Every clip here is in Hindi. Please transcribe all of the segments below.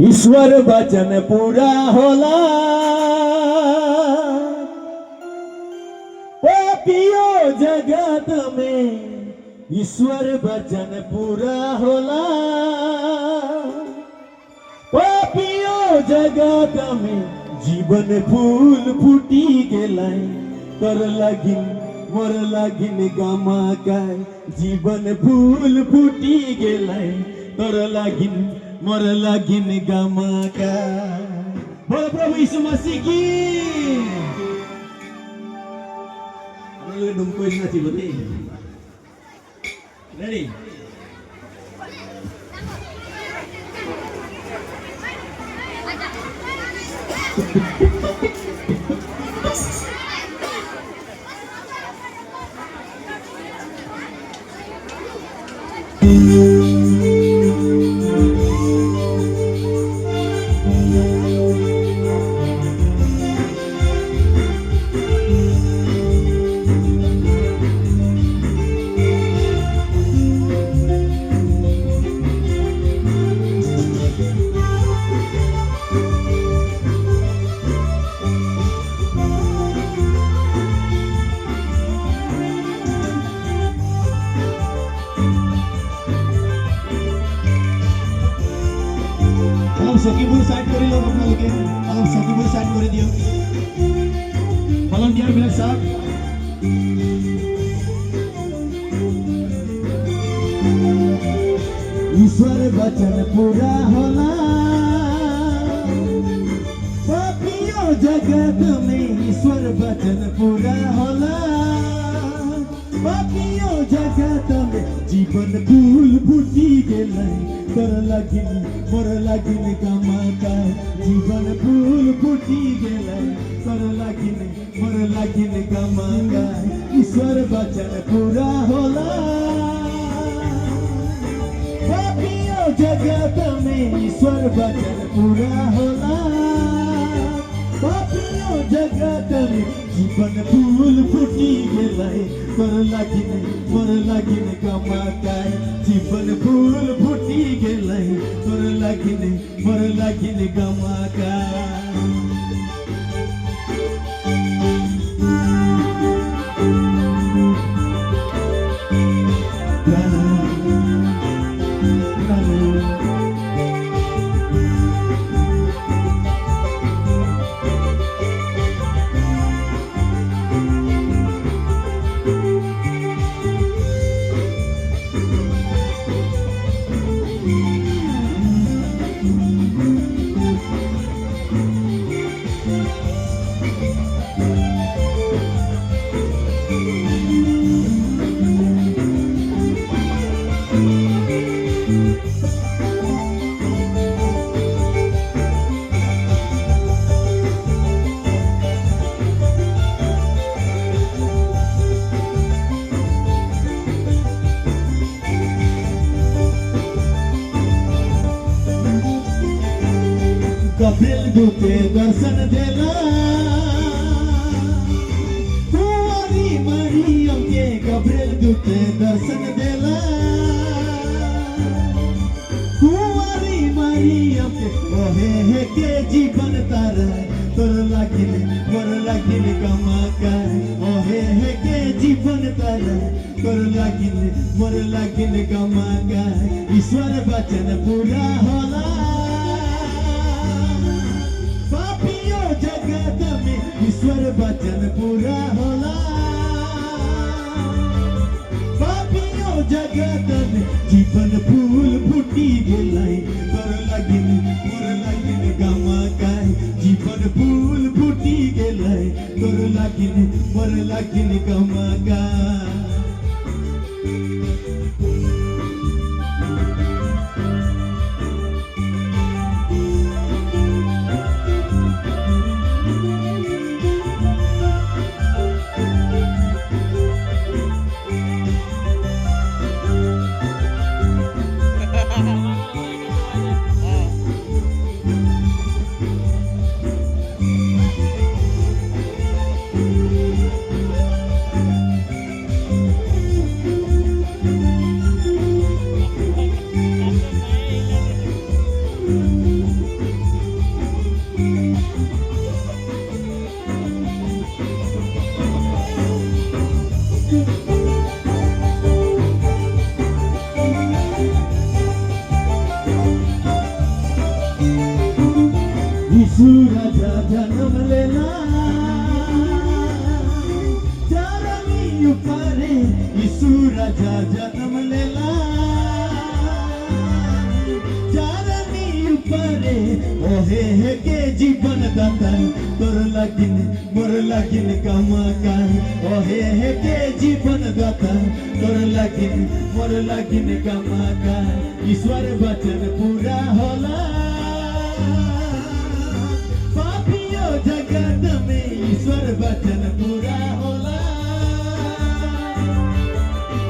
ईश्वर वचन पूरा होला पापियो जगत में। ईश्वर वचन पूरा होला पापियो जगत में। जीवन फूल फूटी गेलाय तर लागिन मोर लागिन गमाकाय। जीवन फूल फूटी गेलाय तर लागिन मोर लागिन गमाकाय। बोल प्रभु यीशु मसीह की। Hallelujah, nungkuin na si Buti. Ready? Sakibur side kori lo apna loke alam sakibur side kori diyo volunteer bilak sahab ईश्वर वचन पूरा होला पापियों जगत में। ईश्वर वचन पूरा होला पापियों जगत में। जीवन फूल फूटी गेलाय तर लागिन मोर लागिन गमाकाय। जीवन फूल फूटी गेलाय तर लागिन मोर लागिन गमाकाय। ईश्वर वचन पूरा होला पापियों जगत में। ईश्वर वचन पूरा होला पापियों जगत में। जीवन फूल फूटी गेलाय तर लागिन मोर लागिन गमाकाय। जीवन फूल फूटी गेलाय तर लागिन मोर लागिन गमाकाय। गब्रिएल दूते दर्शन देला कुंवारी मरियम के। गब्रिएल दूते दर्शन देला कुंवारी मरियम के। ओहे के जीवन तारा तोर लागिन मोर लागिन गमाकाय। ओहे के जीवन तारा तोर लागिन मोर लागिन गमाकाय। ईश्वर वचन पूरा होला जगत में। ईश्वर वचन पूरा होला पापियों जगत में। जीवन फूल फूटी गेलाय तर लागिन मोर लागिन गमाकाय। जीवन फूल फूटी गेलाय तर लागिन मोर लागिन गमाकाय। यीशु राजा जन्मलेला चारनी उपरे ओहे हे के जीवन दाता तोर लागिन मोर लागिन कामाका ओहे हे के जीवन दाता तोर लागिन मोर लागिन कामाका ईश्वर वचन पूरा होला पापियों जगत में ईश्वर वचन पूरा होला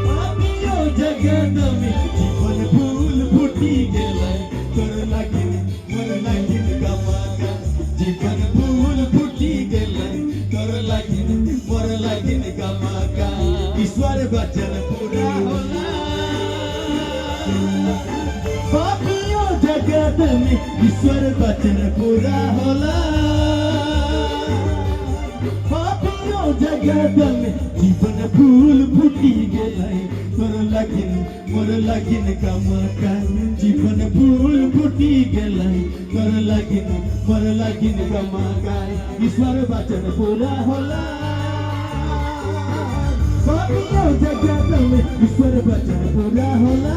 पापियों जगत में जीवन फूल फूटी गेला तोर लागिन मोर लागिन कामाका जीवन फूल फूटी गेला तोर लागिन मोर लागिन कामाका ईश्वर वचन पूरा होला पापियों जगत में ईश्वर वचन पूरा होला पापियों जगत में जीवन फूल फूटी गेलै तोर लागिन मोर लागिन कामाका जीवन फूल फूटी गेलै तोर लागिन मोर लागिन कामाका ईश्वर वचन पूरा होला पापियों जगत में ईश्वर वचन पूरा होला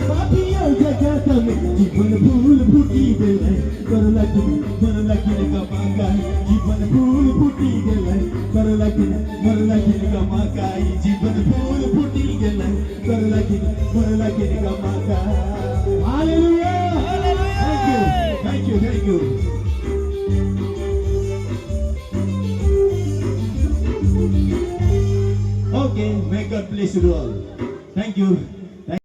पापियों जगत में जीवन फूल फूटी गेलै तोर लागिन मोर लागिन कामाका जीवन फूल फूटी गेलै तोर लागिन मोर लागिन कामाका जीवन फूल फूटी गेलै तोर लागिन मोर लागिन कामाका hallelujah thank you Okay, may God bless you all. Thank you.